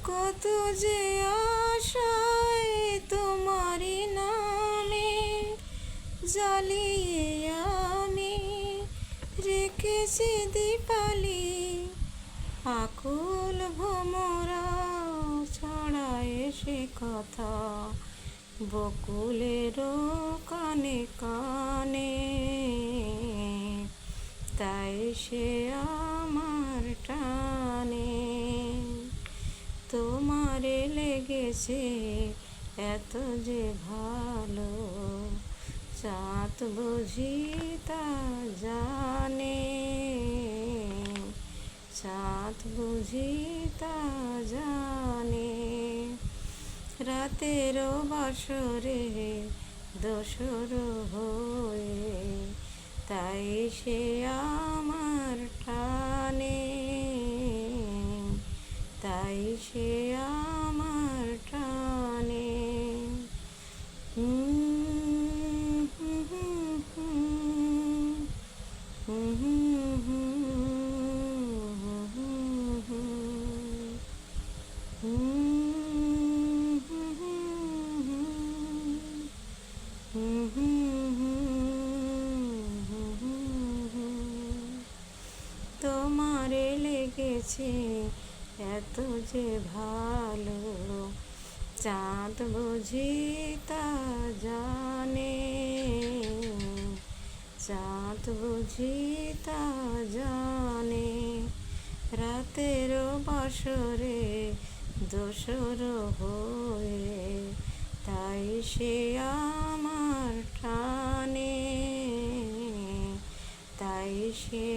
কত যে আশায় তোমারি নামে জ্বালিয়ে আমি রেখেছি দীপালি, আকুল ভোমরা ছড়ায় সে কথা বকুলেরও কানে কানে। তাই সে আমার টানে, তোমারে লেগেছে এত যে ভালো, চাঁদ বুঝি তা জানে, চাঁদ বুঝি তা জানে। রাতেরও বাসরে দোসর হয়ে তাই সে আমার টানে, তাই সে আমার টানে। তোমারে লেগেছে এত যে ভালো, চাঁদ বুঝি তা জানে, চাঁদ বুঝি তা জানে। রাতেরও বাসরে দোসর হয়ে তাই সে আমার টানে, তাই সে